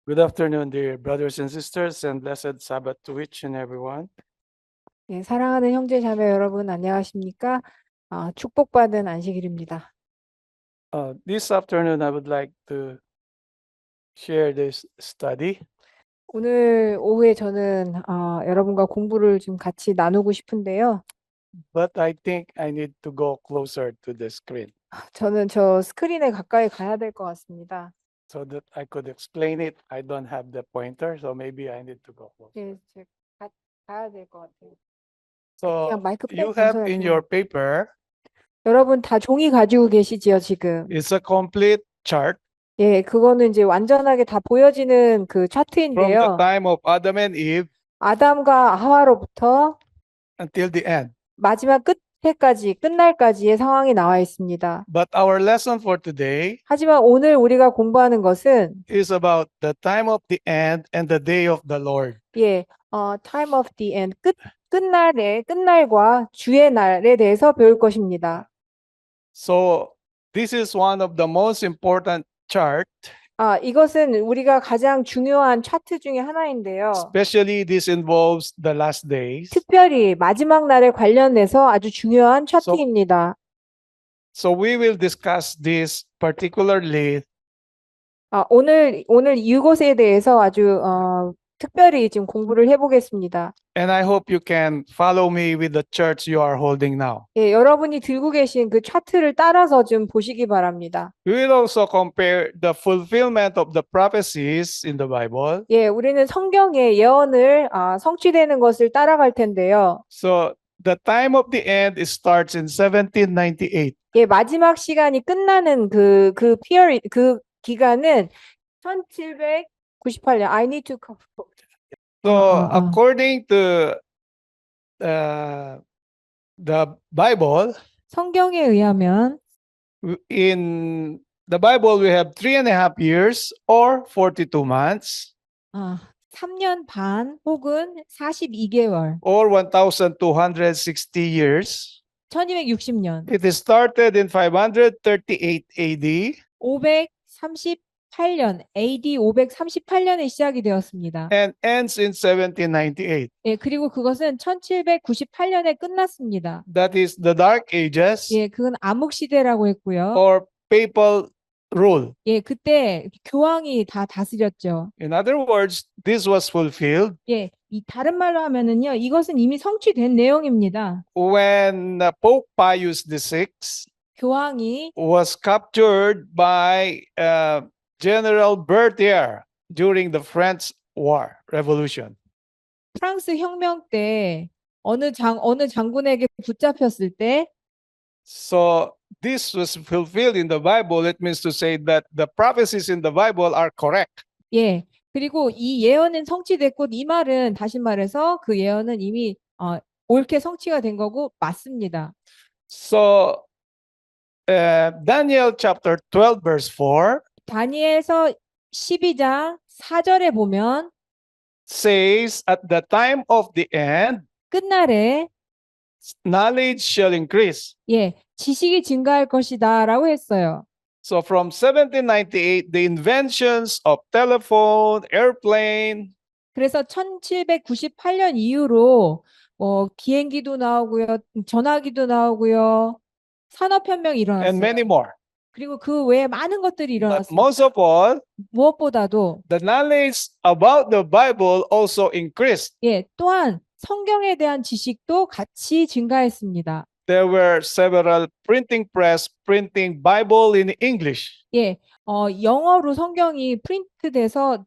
Good afternoon, dear brothers and sisters, and blessed Sabbath to each and everyone. 네, 사랑하는 형제 자매 여러분 안녕하십니까? 축복받은 안식일입니다. This afternoon, I would like to share this study. 오늘 오후에 저는 여러분과 공부를 좀 같이 나누고 싶은데요. But I think I need to go closer to the screen 저는 저 스크린에 가까이 가야 될 것 같습니다. so that I could explain it. I don't have the pointer, so maybe I need to go closer. 네, 가야 될 것 같아요. So 그냥 마이크 you 빼고 have in your paper 여러분 다 종이 가지고 계시지요, 지금? is a complete chart 예, 그거는 이제 완전하게 다 보여지는 그 from the 차트인데요. time of Adam and Eve 아담과 하와로부터 until the end. 마지막 끝날까지의 상황이 나와 있습니다. But our lesson for today 하지만 오늘 우리가 공부하는 것은 is about the time of the end and the day of the Lord. time of the end, 끝날과 주의 날에 대해서 배울 것입니다. So this is one of the most important chart, 이것은 우리가 가장 중요한 차트 중에 하나인데요. especially this involves the last days. 특별히 마지막 날에 관련해서 아주 중요한 차트입니다. So we will discuss this particularly 오늘 이것에 대해서 아주 특별히 지금 공부를 해보겠습니다. and I hope you can follow me with the charts you are holding now. 예, 여러분이 들고 계신 그 차트를 따라서 좀 보시기 바랍니다. We will also compare the fulfillment of the prophecies in the Bible. 예, 우리는 성경의 예언을 성취되는 것을 따라갈 텐데요. So the time of the end it starts in 1798. 예, 마지막 시간이 끝나는 그 기간은 1798년. I need to come. So according to the Bible, 성경에 의하면 in the Bible we have 3.5 years or 42 months 3년 반 혹은 42개월, or 1260 years. 1260년, It is started in 538 AD 538년, AD 538년에 시작이 되었습니다. and ends in 1798. 예, 그리고 그것은 1798년에 끝났습니다. That is the Dark Ages 예, 그건 암흑 시대라고 했고요. or papal rule. 예, 그때 교황이 다 다스렸죠. In other words, this was fulfilled 예, 이 다른 말로 하면은요, 이것은 이미 성취된 내용입니다. when Pope Pius VI 교황이 was captured by General Berthier during the French War Revolution. 프랑스 혁명 때 어느 장군에게 붙잡혔을 때, So this was fulfilled in the Bible. It means to say that the prophecies in the Bible are correct. 예, 그리고 이 예언은 성취됐고, 이 말은 다시 말해서 그 예언은 이미 옳게 성취가 된 거고 맞습니다. So Daniel chapter 12 verse 4 다니엘서 12장 4절에 보면 says, at the time of the end, 끝날에 knowledge shall increase. 예, 지식이 증가할 것이다라고 했어요. So from 1798, the inventions of telephone, airplane, 그래서 1798년 이후로 비행기도 나오고요, 전화기도 나오고요, 산업혁명이 and 일어났어요. many more. 그리고 그 외에 많은 것들이 But 일어났습니다. most of all, 무엇보다도 the knowledge about the Bible also increased. 예, 또한 성경에 대한 지식도 같이 증가했습니다. There were several printing press printing Bible in English. 예, 영어로 성경이 프린트돼서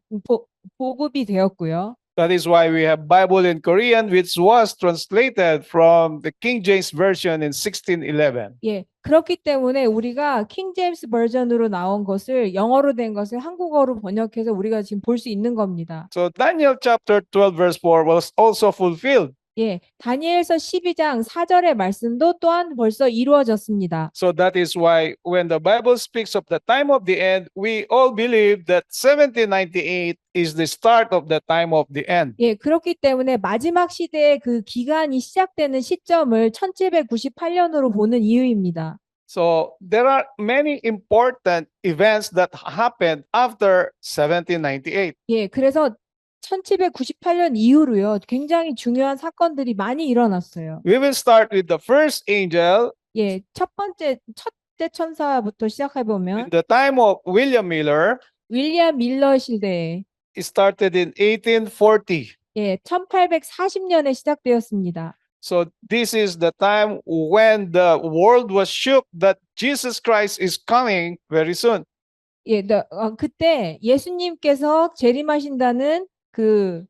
보급이 되었고요. That is why we have Bible in Korean, which was translated from the King James Version in 1611. 예, 그렇기 때문에 우리가 킹 제임스 버전으로 나온 것을 영어로 된 것을 한국어로 번역해서 우리가 지금 볼 수 있는 겁니다. So Daniel chapter 12 verse 4 was also fulfilled. 예, 다니엘서 12장 4절의 말씀도 또한 벌써 이루어졌습니다. So that is why when the Bible speaks of the time of the end, we all believe that 1798 is the start of the time of the end. 예, 그렇기 때문에 마지막 시대의 그 기간이 시작되는 시점을 1798년으로 보는 이유입니다. So there are many important events that happened after 1798. 예, 그래서 1798년 이후로요, 굉장히 중요한 사건들이 많이 일어났어요. We will start with the first angel 예, 첫째 천사부터 시작해 in 보면 the time of William Miller. 윌리엄 밀러 시대에 It started in 1840. 예, 1840년에 시작되었습니다. So this is the time when the world was shook that Jesus Christ is coming very soon. 예, 그때 예수님께서 재림하신다는 그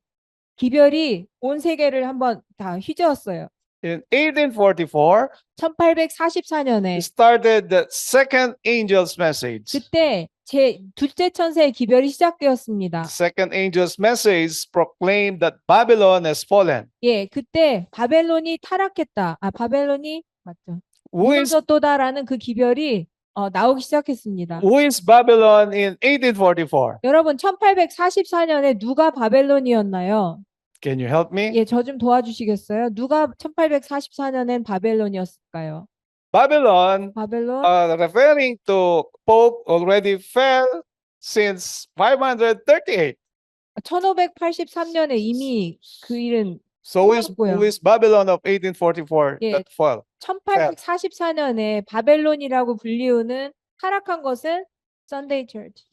기별이 온 세계를 한번 다 휘저었어요. In 1844, 1844년에 it started the second angel's message. 그때 제 둘째 천사의 기별이 시작되었습니다. The second angel's message proclaimed that Babylon has fallen. 예, 그때 바벨론이 타락했다. 바벨론이 맞죠. Who is, 무너졌도다라는 그 기별이 나오기 시작했습니다. who is Babylon in 1844? 여러분, 1844년에 누가 바벨론이었나요? Can you help me? 예, 저 좀 도와주시겠어요? 누가 1844년엔 바벨론이었을까요? Babylon, 바벨론 referring to Pope, already fell since 538. 1583년에 이미 그 일은 So who is Babylon of 1844 예. that fell? 1844년에 바벨론이라고 불리우는 타락한 것은 Sunday Church,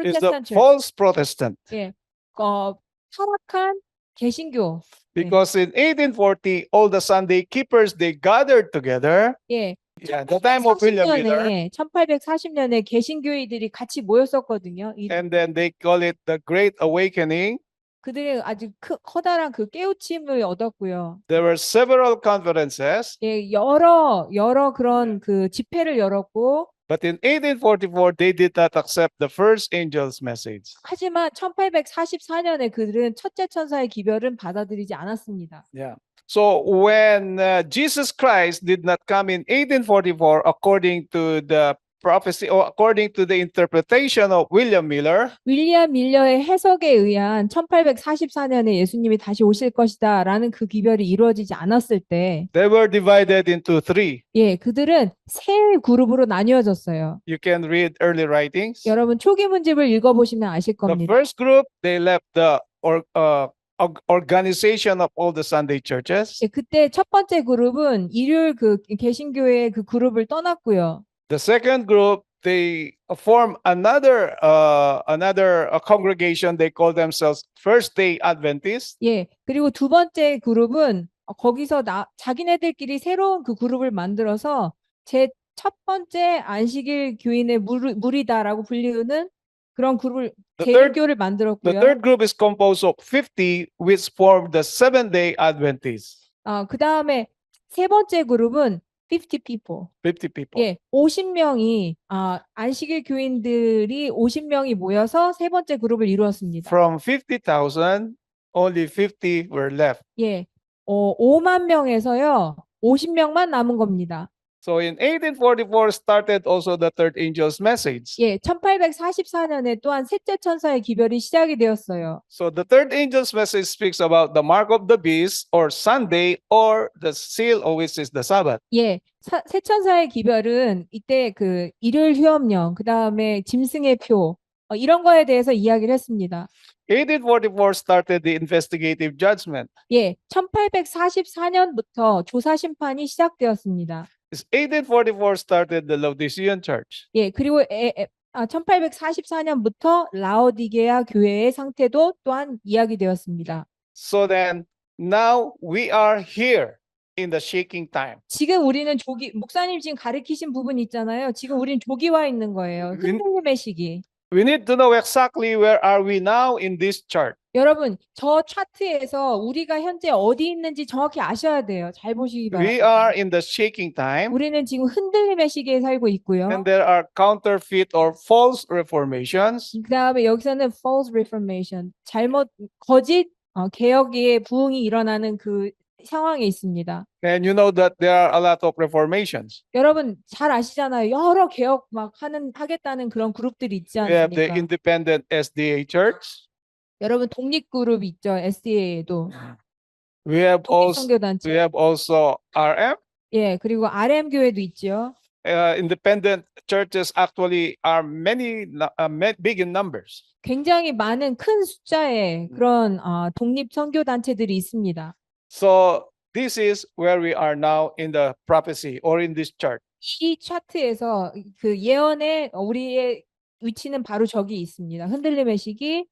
Is the 프로테스탄 Church. false Protestant. 예, 타락한 개신교. Because in 1840, all the Sunday keepers, they gathered together. 예, Yeah, the time of William Miller. 1840년에 개신교회들이 같이 모였었거든요. And then they call it the Great Awakening. 그들이 아주 커다란 그 깨우침을 얻었고요. There were several conferences. 예, 여러 그런 그 집회를 열었고, But in 1844, they did not accept the first angel's message. 하지만 1844년에 그들은 첫째 천사의 기별은 받아들이지 않았습니다. Yeah. So when Jesus Christ did not come in 1844, according to the prophecy or according to the interpretation of William Miller, 윌리엄 밀러의 해석에 의한 1844년에 예수님이 다시 오실 것이다라는 그 기별이 이루어지지 않았을 때, they were divided into three. 예, 그들은 세 그룹으로 나뉘어졌어요. You can read early writings. 여러분 초기 문집을 읽어보시면 아실 The 겁니다. first group, they left the organization of all the Sunday churches. 예, 그때 첫 번째 그룹은 일요일 그 개신교회의 그 그룹을 떠났고요. The second group, they form another congregation. They call themselves First Day Adventists. 예, 그리고 두 번째 그룹은 거기서 자기네들끼리 새로운 그 그룹을 만들어서 제 첫 번째 안식일 교인의 무리다라고 불리우는 그런 그룹을 개인교를 The 만들었고요. third group is composed of 50, which form the Seventh-day Adventists. 그 다음에 세 번째 그룹은 50 people. 50 people. 예, 50명이 안식일 교인들이 50명이 모여서 세 번째 그룹을 이루었습니다. From 50,000, only 50 were left. 예, 5만 명에서요 50명만 남은 겁니다. So in 1844 started also the third angel's message. 예, 1844년에 또한 셋째 천사의 기별이 시작이 되었어요. So the third angel's message speaks about the mark of the beast or Sunday or the seal, which is the Sabbath. 예, 세 천사의 기별은 이때 그 일요일 휴업령, 그 다음에 짐승의 표 이런 거에 대해서 이야기를 했습니다. 1844 started the investigative judgment. 예, 1844년부터 조사 심판이 시작되었습니다. 1844 started the Laodicean church. 예, 그리고 1844년부터 라오디게아 교회의 상태도 또한 이야기되었습니다. So then now we are here in the shaking time. 지금 우리는 목사님 지금 가르치신 부분 있잖아요. 지금 우리는 조기와 있는 거예요. 흔들림의 시기. We need to know exactly where are we now in this chart. 여러분, 저 차트에서 우리가 현재 어디 있는지 정확히 아셔야 돼요. 잘 보시기 We 바랍니다. are in the shaking time, 우리는 지금 흔들림의 시기에 살고 있고요. and there are counterfeit or false reformations. 그다음에 여기서는 false reformation, 거짓 개혁의 부흥이 일어나는 그 상황에 있습니다. And you know that there are a lot of reformations. 여러분 잘 아시잖아요. 여러 개혁 막 하겠다는 그런 그룹들이 있지 We have the 않습니까? independent SDA church. 여러분 독립 그룹 있죠. SDA에도 We have 독립 선교단체. also RM. 예, 그리고 RM 교회도 있죠. independent churches actually are big in numbers. 굉장히 많은 큰 숫자의 그런 독립 선교 단체들이 있습니다. So this is where we are now in the prophecy or in this chart. 이 차트에서 그 예언의 우리의 위치는 바로 저기 있습니다. 흔들림의 시기.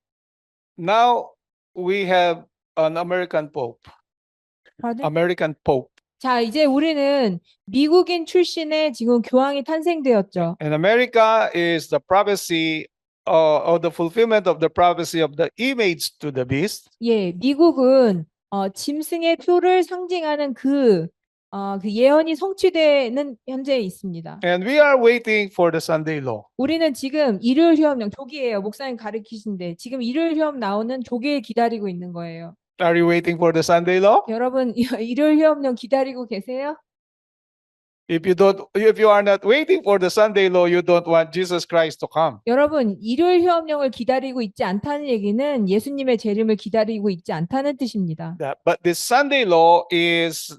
Now we have an American Pope. Pardon? American Pope. 자, 이제 우리는 미국인 출신의 지금 교황이 탄생되었죠. And America is the prophecy or the fulfillment of the prophecy of the image to the beast. 예, 미국은 짐승의 표를 상징하는 그 예언이 성취되는 현재에 있습니다. And we are waiting for the Sunday law. 우리는 지금 일요일 휴업령 조기예요. 목사님 가르치신데 지금 일요일 휴업 나오는 조기를 기다리고 있는 거예요. Are you waiting for the Sunday law? 여러분 일요일 휴업령 기다리고 계세요? If you are not waiting for the Sunday law, you don't want Jesus Christ to come. 여러분 일요일 휴업령을 기다리고 있지 않다는 얘기는 예수님의 재림을 기다리고 있지 않다는 뜻입니다. But this Sunday law is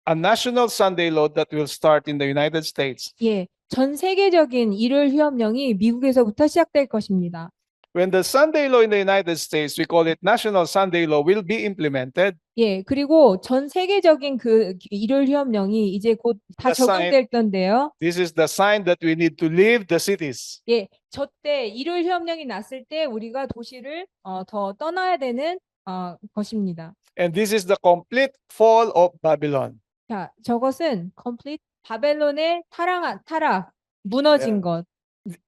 a national Sunday law that will start in the United States. 예, 전 세계적인 일요일 휴업령이 미국에서부터 시작될 것입니다. When the Sunday law in the United States, we call it National Sunday Law, will be implemented, 예, 그리고 전 세계적인 그 일요일 휴업령이 이제 곧 다 The sign- 적용될 건데요. this is the sign that we need to leave the cities. 예, 저때 일요일 휴업령이 났을 때 우리가 도시를 더 떠나야 되는 것입니다. And this is the complete fall of Babylon. 자, 저것은 complete 바벨론의 타락, 무너진 예. 것.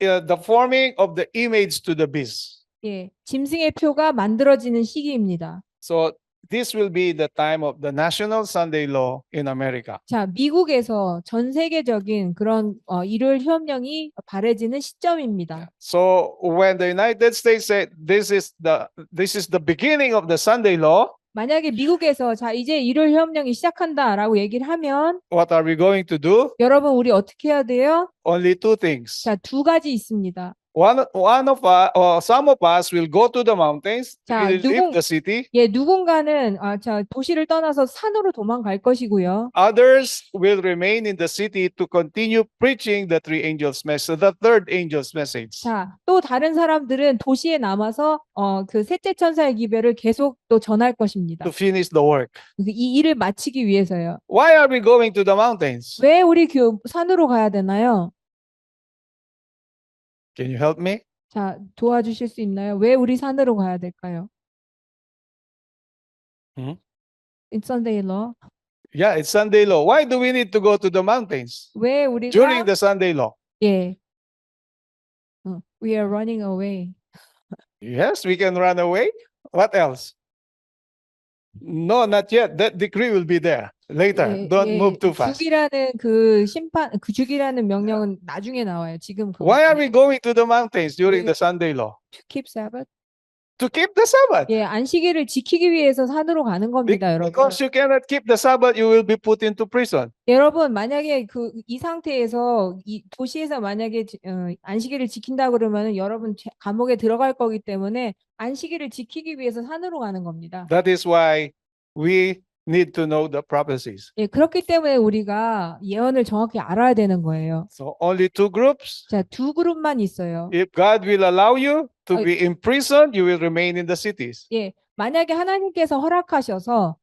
The forming of the image to the beast. 예, 짐승의 표가 만들어지는 시기입니다. So this will be the time of the National Sunday Law in America. 자, 미국에서 전 세계적인 그런 일요일 휴업령이 발해지는 시점입니다. So when the United States said this is the beginning of the Sunday Law, 만약에 미국에서 자, 이제 일요일 휴업령이 시작한다라고 얘기를 하면 what are we going to do? 여러분 우리 어떻게 해야 돼요? Only two things. 자, 두 가지 있습니다. Some of us will go to the mountains, 자, will leave the city. 예, 누군가는 자, 도시를 떠나서 산으로 도망갈 것이고요. Others will remain in the city to continue preaching the three angels' message, the third angel's message. 자, 또 다른 사람들은 도시에 남아서 그 셋째 천사의 기별을 계속 또 전할 것입니다. To finish the work. 이 일을 마치기 위해서요. Why are we going to the mountains? 왜 우리 산으로 가야 되나요? Can you help me? 자, 도와주실 수 있나요? 왜 우리 산으로 가야 될까요? It's Sunday law. Yeah, it's Sunday law. Why do we need to go to the mountains 왜 우리가 during the Sunday law? 예. We are running away. Yes, we can run away. What else? No, not yet. That decree will be there later. 예, Don't 예, move too fast. 죽이라는 죽이라는 명령은 나중에 나와요. 지금 Why are we going to the mountains during the Sunday law? to keep Sabbath? To keep the Sabbath. 예, 안식일을 지키기 위해서 산으로 가는 겁니다, 여러분. Because you cannot keep the Sabbath, you will be put into prison. 여러분, 만약에 이 상태에서 이 도시에서 만약에 안식일을 지킨다 그러면 여러분 감옥에 들어갈 거기 때문에 안식일을 지키기 위해서 산으로 가는 겁니다. That is why we need to know the prophecies. 예, 그렇기 때문에 우리가 예언을 정확히 알아야 되는 거예요. So only two groups. 자, 두 그룹만 있어요. If God will allow you to 어, be imprisoned, you will remain in the cities. 예, 만약에 하나님께서 허락하셔서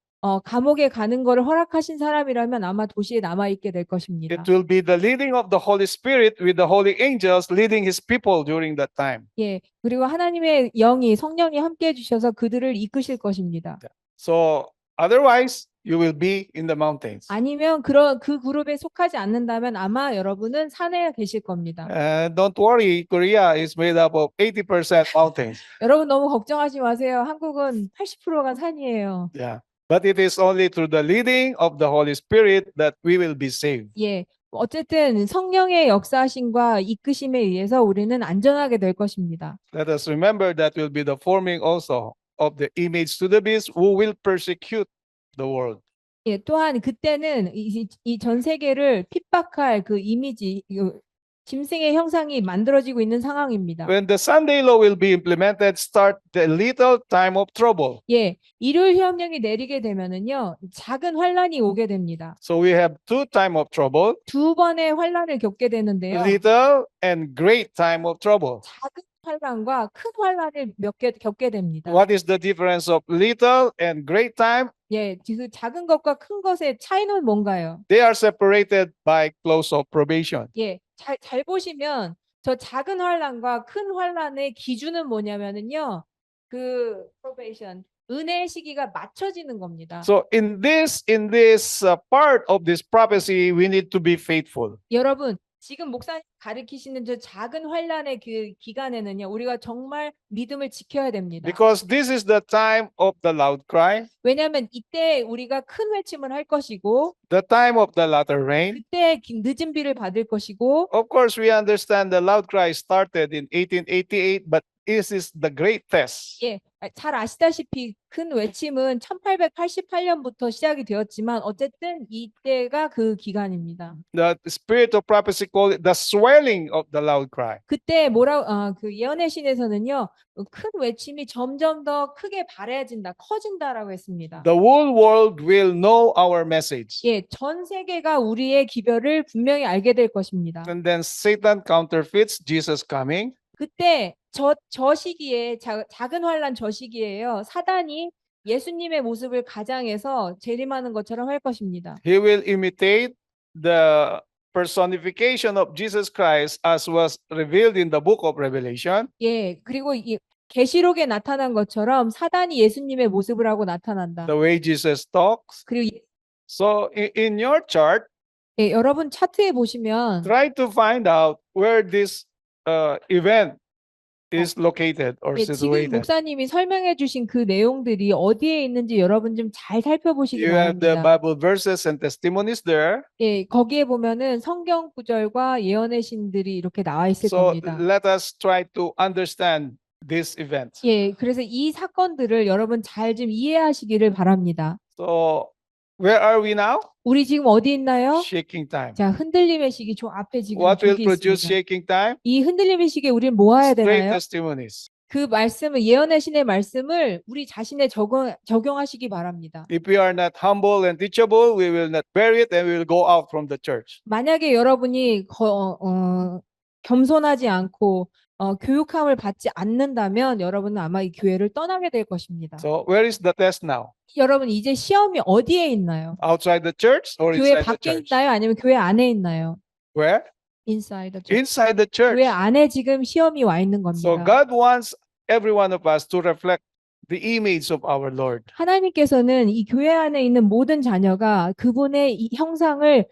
감옥에 가는 거를 허락하신 사람이라면 아마 도시에 남아 있게 될 것입니다. It will be the leading of the Holy Spirit with the holy angels leading his people during that time. 예, 그리고 하나님의 영이 성령이 함께 해주셔서 그들을 이끄실 것입니다. So otherwise, you will be in the mountains. 아니면 그 그룹에 속하지 않는다면 아마 여러분은 산에 계실 겁니다. Don't worry, Korea is made up of 80% mountains. 여러분 너무 걱정하지 마세요. 한국은 80%가 산이에요. Yeah. But it is only through the leading of the Holy Spirit that we will be saved. 예, 어쨌든 성령의 역사하심과 이끄심에 의해서 우리는 안전하게 될 것입니다. Let us remember that will be the forming also of the image to the beast who will persecute the world. 예, 또한 그때는 이 전 세계를 핍박할 그 이미지 짐승의 형상이 만들어지고 있는 상황입니다. When the Sunday law will be implemented, start the little time of trouble. 예, 일요일 휴업령이 내리게 되면은요, 작은 환란이 오게 됩니다. So we have two time of trouble, 두 번의 환란을 겪게 되는데요. little and great time of trouble. 작은 환란과 큰 환란을 몇 개 겪게 됩니다. What is the difference of little and great time? 예, 그 작은 것과 큰 것의 차이는 뭔가요? They are separated by close of probation. 예, 잘 보시면 저 작은 환란과 큰 환란의 기준은 뭐냐면은요, 그 probation, 은혜의 시기가 맞춰지는 겁니다. So in this part of this prophecy, we need to be faithful. 여러분, 지금 목사님 가르치시는 저 작은 환란의 그 기간에는요, 우리가 정말 믿음을 지켜야 됩니다. Because this is the time of the loud cry, 왜냐하면 이때 우리가 큰 외침을 할 것이고, the time of the latter rain. 그때 늦은 비를 받을 것이고, Of course, we understand the loud cry started in 1888, but this is the great test. 예, 잘 아시다시피 큰 외침은 1888년부터 시작이 되었지만 어쨌든 이때가 그 기간입니다. The spirit of prophecy called it the swelling of the loud cry. 그때 그 예언의 신에서는요, 큰 외침이 점점 더 크게 발해진다, 커진다라고 했습니다. The whole world will know our message. 예, 전 세계가 우리의 기별을 분명히 알게 될 것입니다. And then Satan counterfeits Jesus coming. 그때 저 시기에 작은 환란 저 시기에요. 사단이 예수님의 모습을 가장해서 재림하는 것처럼 할 것입니다. He will imitate the personification of Jesus Christ as was revealed in the book of Revelation. 예, 그리고 이 계시록에 나타난 것처럼 사단이 예수님의 모습을 하고 나타난다. The way Jesus talks. 그리고 So in your chart, 예, 여러분 차트에 보시면 try to find out where this event is located or 예, 지금 situated. 목사님이 설명해 주신 그 내용들이 어디에 있는지 여러분 좀 잘 살펴보시기 You have the 바랍니다. Bible verses and testimonies there. 예, 거기에 보면은 성경 구절과 예언의 신들이 이렇게 나와 있을 So 겁니다. let us try to understand this event. 예, 그래서 이 사건들을 여러분 잘 좀 이해하시기를 바랍니다. So where are we now? 우리 지금 어디 있나요? Shaking time. 자, 흔들림의 시기 저 앞에 지금 What will 저기 produce 있습니다. shaking time? 이 흔들림의 시기에 우리는 뭐 해야 Straight 되나요? testimonies. 그 말씀을 예언의 신의 말씀을 우리 자신에 적용하시기 바랍니다. If we are not humble and teachable, we will not bear it and we will go out from the church. 만약에 여러분이 겸손하지 않고 교육함을 받지 않는다면 여러분은 아마 이 교회를 떠나게 될 것입니다. So where is the test now? 여러분 이제 시험이 어디에 있나요? Outside the church or 교회 inside the 밖에 church? 있나요? 아니면 교회 안에 있나요? Where? Inside the church. Inside the church. 교회 안에 지금 시험이 와 있는 So 겁니다. God wants every one of us to reflect the image of our Lord. 하나님께서는 이 교회 안에 있는 모든 자녀가 그분의 이 형상을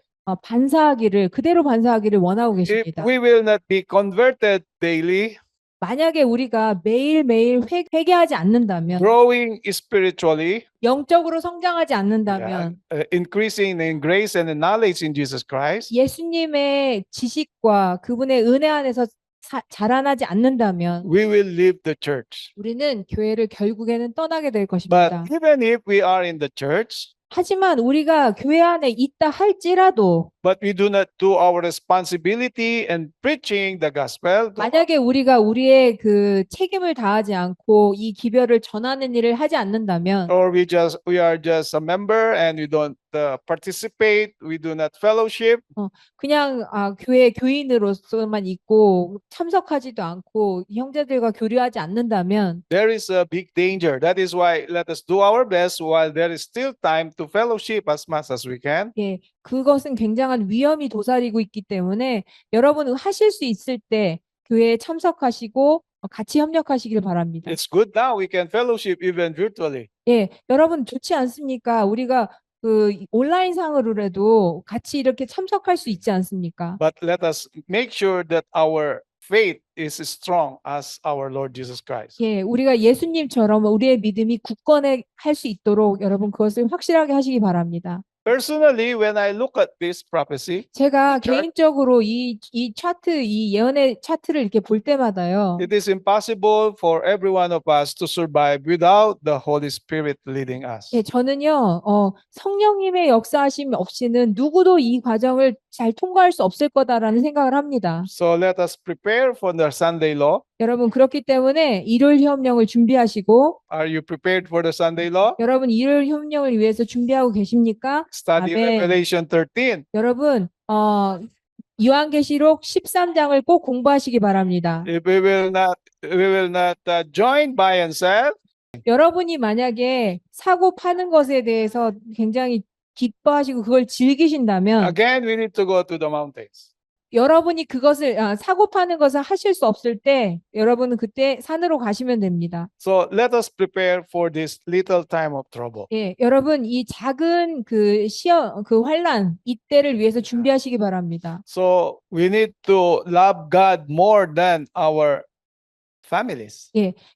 그대로 반사하기를 원하고 If 계십니다. we will not be converted daily, 만약에 우리가 매일매일 회개하지 않는다면, growing spiritually, 영적으로 성장하지 않는다면, increasing in grace and in knowledge in Jesus Christ, 예수님의 지식과 그분의 은혜 안에서 자라나지 않는다면 we will leave the church. 우리는 교회를 결국에는 떠나게 될 것입니다. But even if we are in the church, 하지만 우리가 교회 안에 있다 할지라도 but we do not do our responsibility and preaching the gospel, 만약에 우리가 우리의 그 책임을 다하지 않고 이 기별을 전하는 일을 하지 않는다면 or we are just a member and we don't participate, we do not fellowship, 그냥 교회 교인으로서만 있고 참석하지도 않고 형제들과 교류하지 않는다면 there is a big danger. That is why let us do our best while there is still time to fellowship as much as we can. 예, 그것은 굉장한 위험이 도사리고 있기 때문에 여러분은 하실 수 있을 때 교회에 참석하시고 같이 협력하시길 바랍니다. It's good now we can fellowship even virtually. 예, 여러분 좋지 않습니까? 우리가 그 온라인상으로라도 같이 이렇게 참석할 수 있지 않습니까? But let us make sure that our faith is strong as our Lord Jesus Christ. 예, 우리가 예수님처럼 우리의 믿음이 굳건해 할 수 있도록 여러분 그것을 확실하게 하시기 바랍니다. Personally, when I look at this prophecy, 제가 chart. 개인적으로 이 차트, 이 예언의 차트를 이렇게 볼 때마다요. it is impossible for every one of us to survive without the Holy Spirit leading us. 예, 저는요, 성령님의 역사하심 없이는 누구도 이 과정을 잘 통과할 수 없을 거다라는 생각을 합니다. So let us prepare for the Sunday law. 여러분, 그렇기 때문에 일요일 협령을 준비하시고, Are you prepared for the Sunday law? 여러분, 일요일 협령을 위해서 준비하고 계십니까? Study 아멘. Revelation 13. 여러분, 요한계시록 13장을 꼭 공부하시기 바랍니다. If we will not join buy and sell, 여러분이 만약에 사고 파는 것에 대해서 굉장히 기뻐하시고 그걸 즐기신다면 again we need to go to the mountains. 여러분이 그것을 사고 파는 것을 하실 수 없을 때 여러분은 그때 산으로 가시면 됩니다. So let us prepare for this little time of trouble. 예, 여러분 이 작은 그 시험 그 환난 이때를 위해서 준비하시기 바랍니다. So we need to love God more than our families.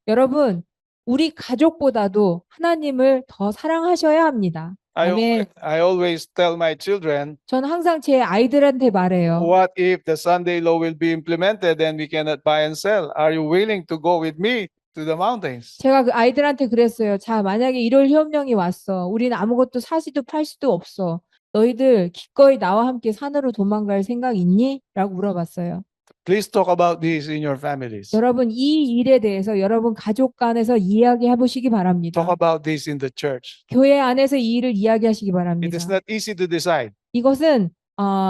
여러분 우리 가족보다도 하나님을 더 사랑하셔야 합니다. 아멘. I always tell my children, 저는 항상 제 아이들한테 말해요. what if the Sunday law will be implemented and we cannot buy and sell? Are you willing to go with me to the mountains? 제가 그 아이들한테 그랬어요. 자, 만약에 일요일 협령이 왔어. 우리는 아무것도 사지도 팔 수도 없어. 너희들 기꺼이 나와 함께 산으로 도망갈 생각 있니? 라고 물어봤어요. Please talk about this in your families. 여러분 이 일에 대해서 여러분 가족 간에서 이야기해 보시기 바랍니다. Talk about this in the church. 교회 안에서 이 일을 이야기하시기 It 바랍니다. is not easy to decide. 이것은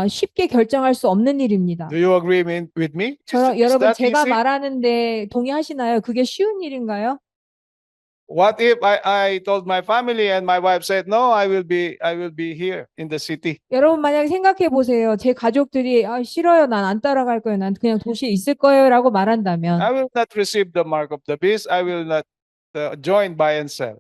쉽게 결정할 수 없는 일입니다. Do you agree with me? Is 여러분 that 제가 easy? 말하는데 동의하시나요? 그게 쉬운 일인가요? What if I told my family and my wife said, no, I will be here in the city. 여러분 만약에 생각해 보세요. 제 가족들이 싫어요. 난 안 따라갈 거예요. 난 그냥 도시에 있을 거예요라고 말한다면 I will not receive the mark of the beast. I will not join buy and sell.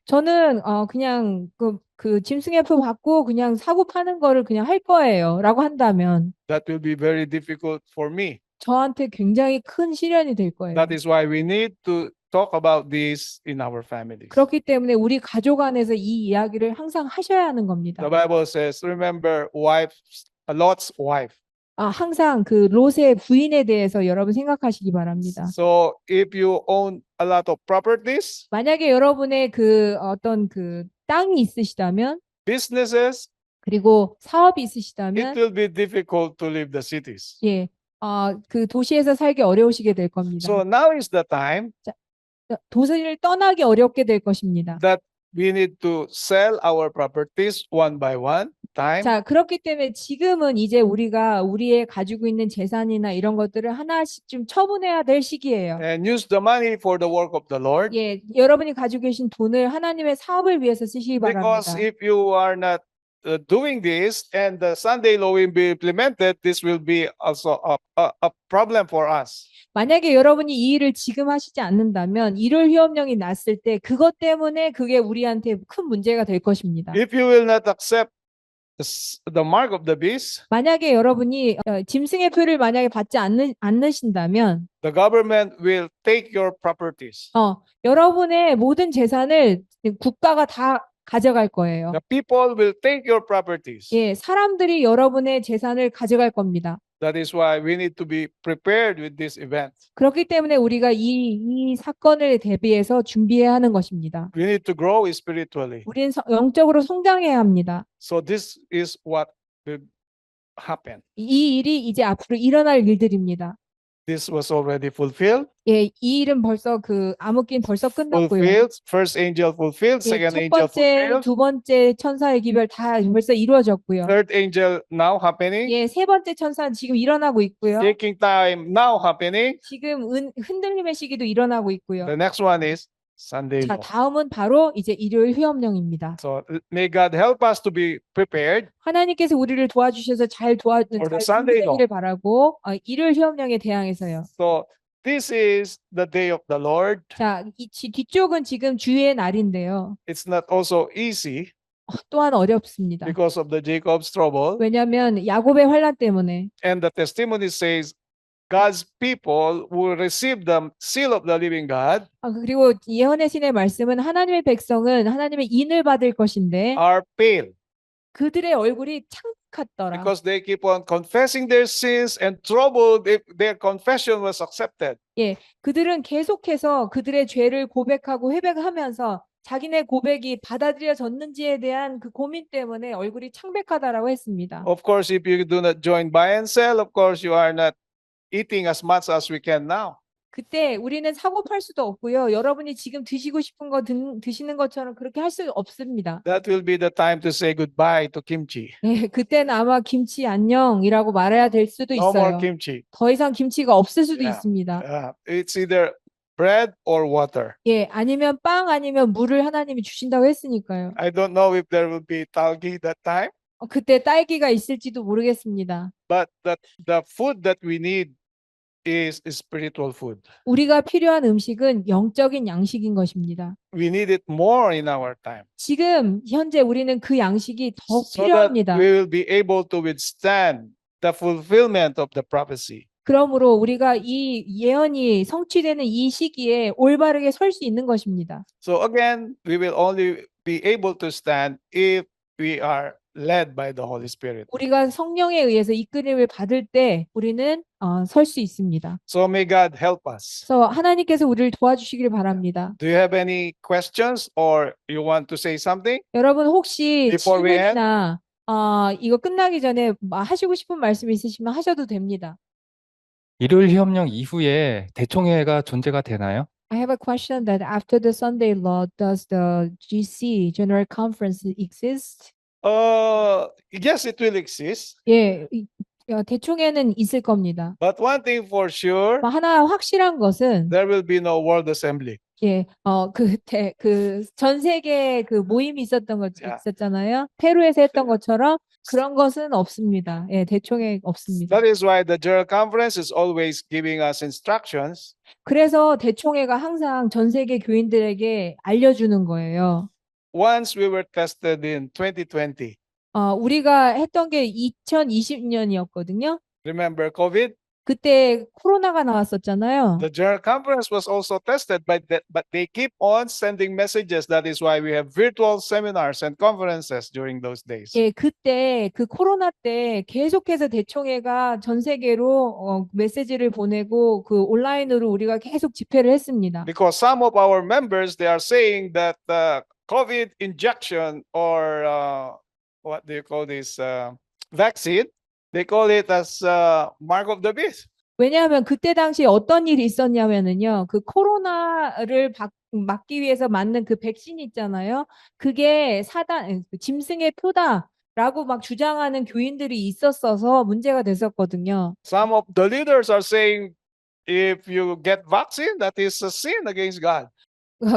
저는 그냥 그 짐승의표 받고 그냥 사고 파는 거를 그냥 할 거예요라고 한다면 That will be very difficult for me. 저한테 굉장히 큰 시련이 될 거예요. That is why we need to talk about this in our families. 그렇기 때문에 우리 가족 안에서 이 이야기를 항상 하셔야 하는 겁니다. The Bible says, remember Lot's wife. 항상 그 롯의 부인에 대해서 여러분 생각하시기 바랍니다. So if you own a lot of properties, 만약에 여러분의 그 어떤 그 땅이 있으시다면 businesses, 그리고 사업이 it 있으시다면 will be difficult to leave the cities. 그 도시에서 살기 어려우시게 될 겁니다. So now is the time 도시를 떠나기 어렵게 될 것입니다. that we need to sell our properties one by one time. 자, 그렇기 때문에 지금은 이제 우리가 우리의 가지고 있는 재산이나 이런 것들을 하나씩 좀 처분해야 될 시기예요. And use the money for the work of the Lord. 여러분이 가지고 계신 돈을 하나님의 사업을 위해서 쓰시기 Because 바랍니다. if you are not doing this and the Sunday law will be implemented, this will be also a problem for us. 만약에 여러분이 이 일을 지금 하시지 않는다면 일요일 휴업령이 났을 때 그것 때문에 그게 우리한테 큰 문제가 될 것입니다. If you will not accept the mark of the beast, 만약에 여러분이 짐승의 표를 만약에 받지 않으신다면 the government will take your properties. 여러분의 모든 재산을 국가가 다 가져갈 거예요. The people will take your properties. 사람들이 여러분의 재산을 가져갈 겁니다. That is why we need to be prepared with this event. 그렇기 때문에 우리가 이 사건을 대비해서 준비해야 하는 것입니다. We need to grow spiritually. 우리는 영적으로 성장해야 합니다. So this is what will happen. 이 일이 이제 앞으로 일어날 일들입니다. This was already fulfilled. 이 일은 벌써 그 암흑기는 벌써 끝났고요. Fulfilled. First angel fulfilled. Second 첫 angel 번째, fulfilled. 두 번째 천사의 기별 다 벌써 이루어졌고요. Third angel now happening. 세 번째 천사는 지금 일어나고 있고요. Taking time now happening. 지금 흔들림의 시기도 일어나고 있고요. The next one is Sunday 자, law. 다음은 바로 이제 일요일 휴업령입니다. So may God help us to be prepared 하나님께서 우리를 도와주셔서 잘 For the Sunday law. 준비되기를 바라고 일요일 휴업령에 대항해서요. So this is the day of the Lord. 자, 뒤쪽은 지금 주의 날인데요. It's not also easy 또한 어렵습니다. because of the Jacob's trouble. 왜냐하면 야곱의 환난 때문에 And the testimony says God's people will receive the seal of the living God 그리고 예언의 신의 말씀은 하나님의 백성은 하나님의 인을 받을 것인데 are pale 그들의 얼굴이 창백하더라. because they keep on confessing their sins and troubled if their confession was accepted. 그들은 계속해서 그들의 죄를 고백하고 회백하면서 자기네 고백이 받아들여졌는지에 대한 그 고민 때문에 얼굴이 창백하다라고 했습니다. Of course, if you do not join buy and sell, of course, you are not eating as much as we can now. 그때 우리는 사고 팔 수도 없고요. 여러분이 지금 드시고 싶은 거 드시는 것처럼 그렇게 할 수 없습니다. That will be the time to say goodbye to kimchi. 예, 그때는 아마 김치 안녕이라고 말해야 될 수도 No more 있어요. kimchi. 더 이상 김치가 없을 수도 Yeah. 있습니다. It's either bread or water. 예, 아니면 빵 아니면 물을 하나님이 주신다고 했으니까요. I don't know if there will be talgi that time, 그때 딸기가 있을지도 모르겠습니다. but the food that we need is spiritual food. 우리가 필요한 음식은 영적인 양식인 것입니다. We need it more in our time 지금 현재 우리는 그 양식이 더 so that 필요합니다. we will be able to withstand the fulfillment of the prophecy. 그러므로 우리가 이 예언이 성취되는 이 시기에 올바르게 설 수 있는 것입니다. So again, we will only be able to stand if we are led by the Holy Spirit. 우리가 성령에 의해서 이끌림을 받을 때 우리는 설 수 있습니다. So may God help us. 그래서 하나님께서 우리를 도와주시길 바랍니다. Do you have any questions or you want to say something? 여러분 혹시 Before we end? 질문이나 이거 끝나기 전에 하시고 싶은 말씀 있으시면 하셔도 됩니다. 일요일 협령 이후에 대총회가 존재가 되나요? I have a question that after the Sunday law, does the GC General Conference exist? Yes, it will exist. 예, 대총회는 있을 겁니다. But one thing for sure, 하나 확실한 것은 there will be no World Assembly. 예, 그 전 세계 그 모임이 있었던 것 Yeah. 있었잖아요. 페루에서 했던 것처럼 그런 것은 없습니다. 예, 대총회 없습니다. That is why the General Conference is always giving us instructions. 그래서 대총회가 항상 전 세계 교인들에게 알려주는 거예요. Once we were tested in 2020, 우리가 했던 게 2020년이었거든요. remember COVID? 그때 코로나가 나왔었잖아요. The General Conference was also tested, but they keep on sending messages. That is why we have virtual seminars and conferences during those days. 예, 그때 그 코로나 때 계속해서 대총회가 전 세계로 메시지를 보내고 그 온라인으로 우리가 계속 집회를 했습니다. Because some of our members, they are saying that COVID injection or what do you call this vaccine? They call it as mark of the beast. 왜냐하면 그때 당시 어떤 일이 있었냐면은요, 그 코로나를 막기 위해서 맞는 그 백신 있잖아요. 그게 짐승의 표다라고 막 주장하는 교인들이 있었어서 문제가 됐었거든요. Some of the leaders are saying if you get vaccine, that is a sin against God.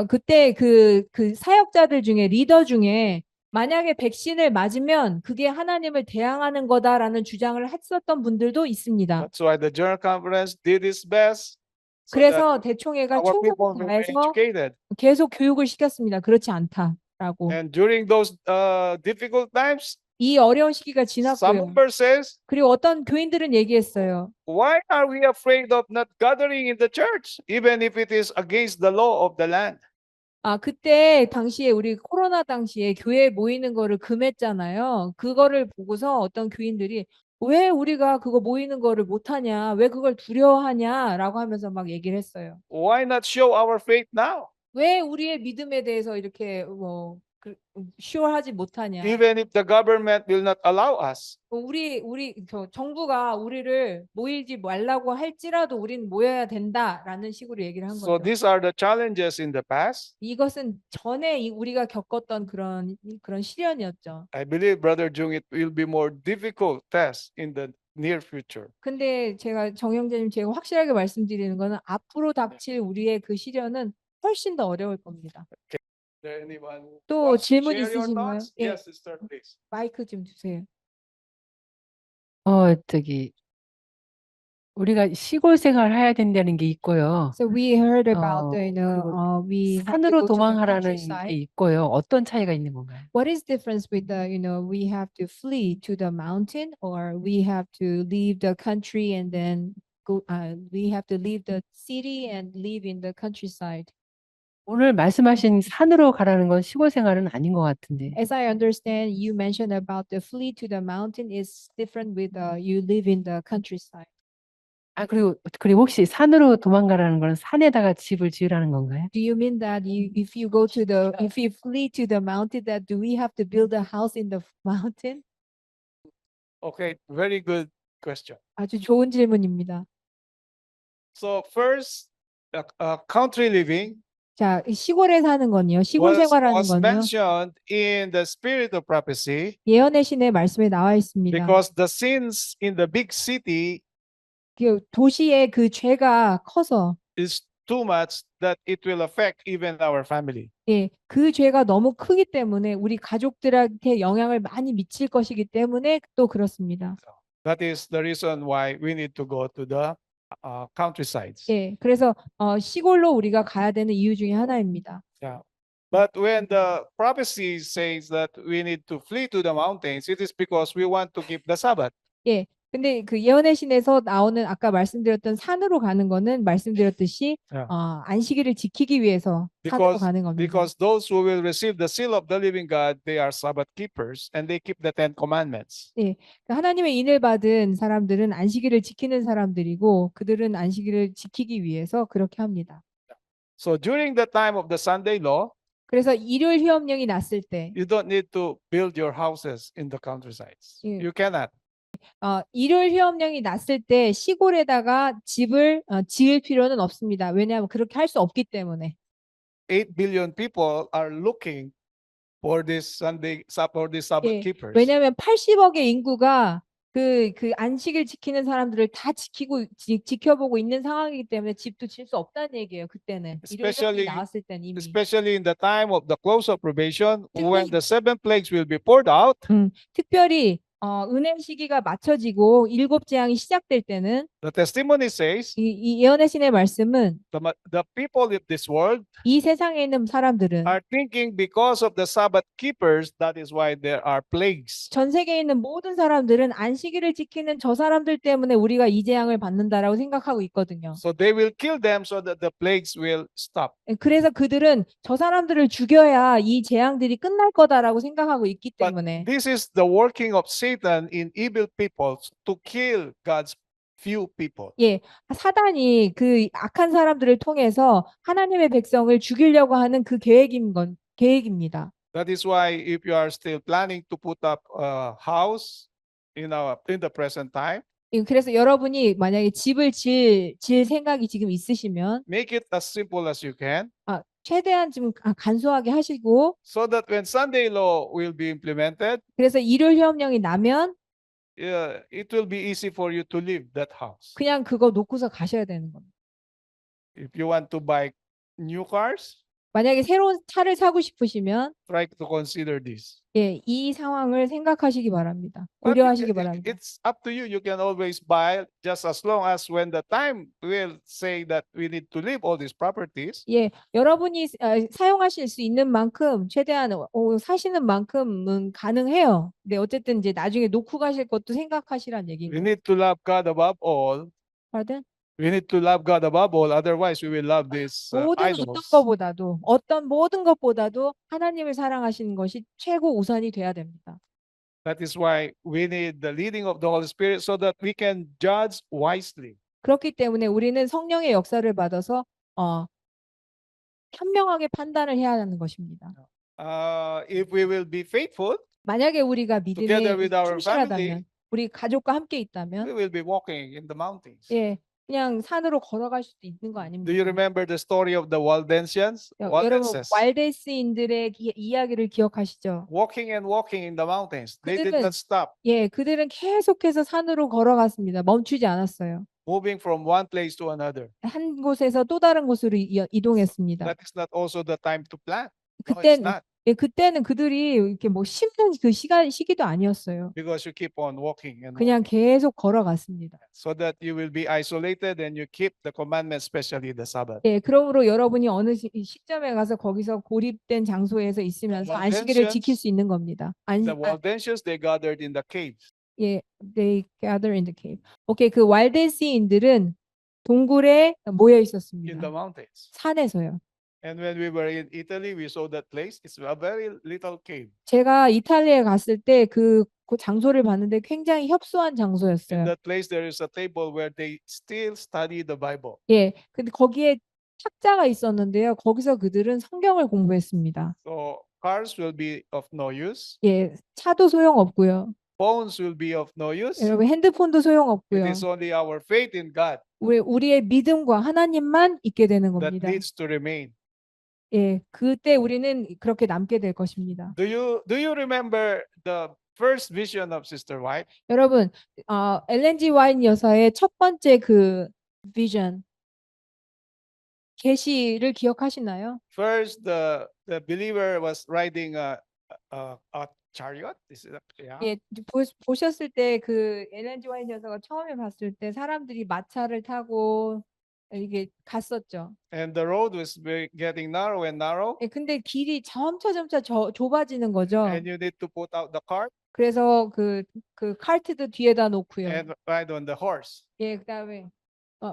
그때 그 사역자들 중에 리더 중에 만약에 백신을 맞으면 그게 하나님을 대항하는 거다라는 주장을 했었던 분들도 있습니다. That's why the General Conference did its best. So 그래서 that 대총회가 our people 최선을 were 다해서 educated. 계속 교육을 시켰습니다. 그렇지 않다라고. And during those difficult times, 이 어려운 시기가 some 지났고요. member says, 그리고 어떤 교인들은 얘기했어요. why are we afraid of not gathering in the church, even if it is against the law of the land? 그때 당시에 우리 코로나 당시에 교회에 모이는 거를 금했잖아요. 그거를 보고서 어떤 교인들이 왜 우리가 그거 모이는 거를 못하냐, 왜 그걸 두려워하냐라고 하면서 막 얘기를 했어요. Why not show our faith now? 왜 우리의 믿음에 대해서 이렇게 쇼하지 못하냐? Even if the government will not allow us. 정부가 우리를 모이지 말라고 할지라도 우리는 모여야 된다라는 식으로 얘기를 한 So 거죠. these are the challenges in the past. 이것은 전에 우리가 겪었던 그런 시련이었죠. I believe, Brother Jung, it will be more difficult test in the near future. 근데 정영재님 제가 확실하게 말씀드리는 거는 앞으로 닥칠 우리의 그 시련은 훨씬 더 어려울 겁니다. Is there anyone who 또 wants to 질문 share your 있으신가요? thoughts? 예, Yes, sister, please. 마이크 좀 주세요. 우리가 시골 생활 해야 된다는 게 있고요. So we heard about about 그리고 we have to 산으로 go to the 도망하라는 게 countryside. 있고요. 어떤 차이가 있는 건가요? What is difference with we have to flee to the mountain or we have to leave the country and then we have to leave the city and live in the countryside? 오늘 말씀하신 산으로 가라는 건 시골 생활은 아닌 것 같은데. As I understand, you mentioned about the flee to the mountain is different with you live in the countryside. 그리고 혹시 산으로 도망가라는 건 산에다가 집을 지으라는 건가요? Do you mean that if you flee to the mountain, that do we have to build a house in the mountain? Okay, very good question. 아주 좋은 질문입니다. So first, country living 자, 이 시골에 사는 건요. 시골 생활하는 was 건요. mentioned in the spirit of prophecy 예언의 신의 말씀에 나와 있습니다. because the sins in the big city 그 도시의 그 죄가 커서 is too much that it will affect even our family. 예, 그 죄가 너무 크기 때문에 우리 가족들한테 영향을 많이 미칠 것이기 때문에 또 그렇습니다. That is the reason why we need to go to the countrysides. 예, 그래서 시골로 우리가 가야 되는 이유 중에 하나입니다. Yeah. But when the prophecy says that we need to flee to the mountains, it is because we want to keep the Sabbath. 예, 근데 그 예언의 신에서 나오는 아까 말씀드렸던 산으로 가는 거는 말씀드렸듯이 Yeah. 안식일을 지키기 위해서 산으로 가는 겁니다. Because those who will receive the seal of the living God, they are Sabbath keepers and they keep the Ten Commandments. 하나님의 인을 받은 사람들은 안식일을 지키는 사람들이고 그들은 안식일을 지키기 위해서 그렇게 합니다. So during the time of the Sunday law, 그래서 일요일 휴업령이 났을 때 you don't need to build your houses in the countrysides. Yeah. You cannot. 일요일 휴업령이 났을 때 시골에다가 집을 지을 필요는 없습니다. 왜냐하면 그렇게 할 수 없기 때문에. 8 billion people are looking for this Sabbath 예, keepers. 왜냐하면 80억의 인구가 그 안식일 지키는 사람들을 다 지켜보고 있는 상황이기 때문에 집도 질 수 없다는 얘기예요. 그때는 일요일 휴업령이 Especially- 나왔을 때는 이미. Especially in the time of the close of probation, when 특히- the 7 plagues will be poured out, 특별히 은혜 시기가 맞춰지고 7 재앙이 시작될 때는 the testimony says 이 예언의 신의 말씀은 the people of this world 이 세상에 있는 사람들은 are thinking because of the Sabbath keepers, that is why there are plagues. 전 세계에 있는 모든 사람들은 안식일을 지키는 저 사람들 때문에 우리가 이 재앙을 받는다라고 생각하고 있거든요. So they will kill them so that the plagues will stop. 그래서 그들은 저 사람들을 죽여야 이 재앙들이 끝날 거다라고 생각하고 있기 But 때문에 this is the working of Satan in evil people to kill God's few people. 사단이 그 악한 사람들을 통해서 하나님의 백성을 죽이려고 하는 그 계획입니다. That is why if you are still planning to put up a house in the present time, 그래서 여러분이 만약에 집을 질 생각이 지금 있으시면 make it as simple as you can, 최대한 좀 간소하게 하시고 so that when Sunday law will be implemented, 그래서 일요일 휴업령이 나면 it will be easy for you to leave that house. 그냥 그거 놓고서 가셔야 되는 겁니다. If you want to buy new cars, 만약에 새로운 차를 사고 싶으시면 try to consider this. 이 상황을 생각하시기 바랍니다. But 고려하시기 바랍니다. it's up to you. You can always buy just as long as when the time will say that we need to leave all these properties. 여러분이 사용하실 수 있는 만큼 최대한 사시는 만큼은 가능해요. 근데 어쨌든 이제 나중에 놓고 가실 것도 생각하시란 We 얘기입니다. need to love God above all. Pardon? We need to love God above all. Otherwise, we will love these 모든 모든 것보다도 하나님을 사랑하시는 것이 최고 우선이 돼야 됩니다. That is why we need the leading of the Holy Spirit so that we can judge wisely. 그렇기 때문에 우리는 성령의 역사를 받아서 현명하게 판단을 해야 하는 것입니다. If we will be faithful, 만약에 우리가 믿음에 Together with our 충실하다면, family, 우리 가족과 함께 we 있다면, will be walking in the mountains. 그냥 산으로 걸어갈 수도 있는 거 Do 아닙니까? you remember the story of the Waldensians? 여러분 Waldenses. 왈데스인들의 이야기를 기억하시죠? Walking and walking in the mountains. They did 그들은- not stop. 그들은 계속해서 산으로 걸어갔습니다. 멈추지 않았어요. Moving from one place to another. 한 곳에서 또 다른 곳으로 이동했습니다. That is not also the time to plant. No, it's not. 그때는 그들이 이렇게 뭐 심는 그 시기도 아니었어요. Because you keep on walking and 그냥 계속 걸어갔습니다. so that you will be isolated and you keep the commandments, especially the Sabbath. 그러므로 여러분이 어느 시점에 가서 거기서 고립된 장소에서 있으면서 안식일을 지킬 수 있는 겁니다. The Waldensians, they gathered in the caves. they gather in the cave. 오케이, 그 왈데스인들은 동굴에 모여 In the 있었습니다. mountains. 산에서요. And when we were in Italy, we saw that place. It's a very little cave. 제가 이탈리아에 갔을 때 그 장소를 봤는데 굉장히 협소한 In 장소였어요. that place, there is a table where they still study the Bible. 예, 근데 거기에 탁자가 있었는데요. 거기서 그들은 성경을 공부했습니다. So cars will be of no use. 예, 차도 소용없고요. Phones will be of no use. 여러분 핸드폰도 It 소용없고요. is only our faith in God 우리의 믿음과 하나님만 있게 되는 that 겁니다. needs to remain. 예, 그때 우리는 그렇게 남게 될 것입니다. Do you remember the first vision of Sister White? 여러분, 엘렌 G 와인 여사의 첫 번째 그 비전, 계시를 기억하시나요? First, the believer was riding a chariot. Is it? Yeah. 예, 보셨을 때 그 엘렌 G 와인 여사가 처음에 봤을 때 사람들이 마차를 타고 이게 갔었죠. And the road was getting narrow and narrow. 예, 근데 길이 점차 좁아지는 거죠. And you need to put out the cart 그래서 그 카트도 뒤에다 놓고요. and ride on the horse. 예, 그다음에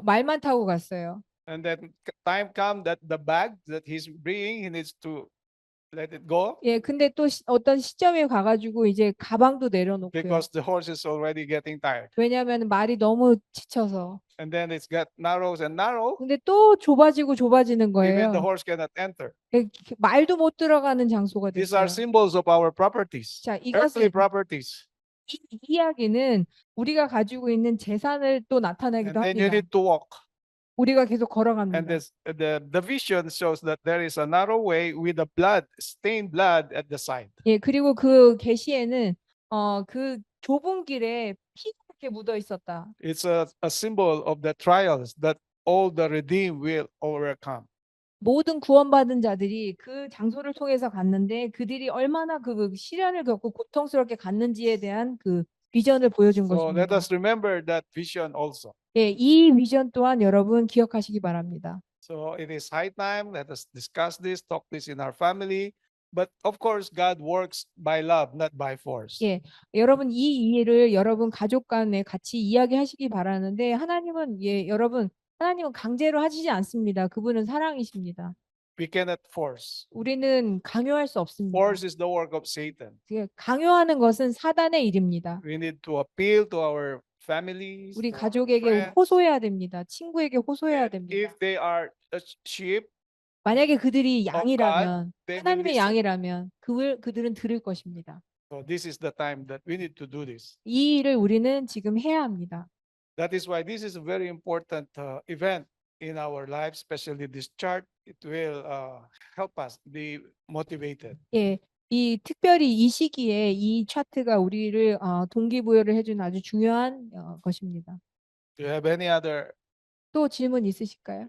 말만 타고 갔어요. And then time come that the bag that he's bringing, he needs to let it go 예, 근데 또 어떤 시점에 가가지고 이제 가방도 내려놓고요. because the horse is already getting tired. 왜냐하면 말이 너무 지쳐서. And then it's got narrows and narrow. 근데 또 좁아지는 Even the 거예요. horse cannot enter. 예, 말도 못 들어가는 장소가 These are 됐어요. symbols of our properties, 자, earthly 이것은 properties. 이 이야기는 우리가 가지고 있는 재산을 또 And 나타내기도 then you 합니다. need to walk. 우리가 계속 And 걸어갑니다. the vision shows that there is a narrow way with the blood, stained blood at the side. 예, 그리고 그 계시에는 그 좁은 길에 피가 이렇게 묻어 있었다. It's a symbol of the trials that all the redeemed will overcome. 모든 구원받은 자들이 그 장소를 통해서 갔는데 그들이 얼마나 그 시련을 겪고 고통스럽게 갔는지에 대한 그 비전을 보여준 So let 것입니다. us remember that vision also. 예, 이 비전 또한 여러분 기억하시기 바랍니다. So it is high time. Let us discuss this, talk this in our family. But of course, God works by love, not by force. 예, 여러분 이 일을 여러분 가족 간에 같이 이야기하시기 바라는데 하나님은 강제로 하시지 않습니다. 그분은 사랑이십니다. We cannot force. 우리는 강요할 수 없습니다. Force is the work of Satan. 예, 강요하는 것은 사단의 일입니다. We need to appeal to our families. 우리 to our 가족에게 friends. 호소해야 됩니다. 친구에게 호소해야 됩니다. If they are a sheep, 만약에 그들이 God, 양이라면 they will 하나님의 listen. 양이라면 그들은 들을 것입니다. So this is the time that we need to do this. 이 일을 우리는 지금 해야 합니다. That is why this is a very important event in our lives, especially this chart. It will help us be motivated. 예, 이 특별히 이 시기에 이 차트가 우리를 동기부여를 해준 아주 중요한 것입니다. Do you have any other 또 질문 있으실까요?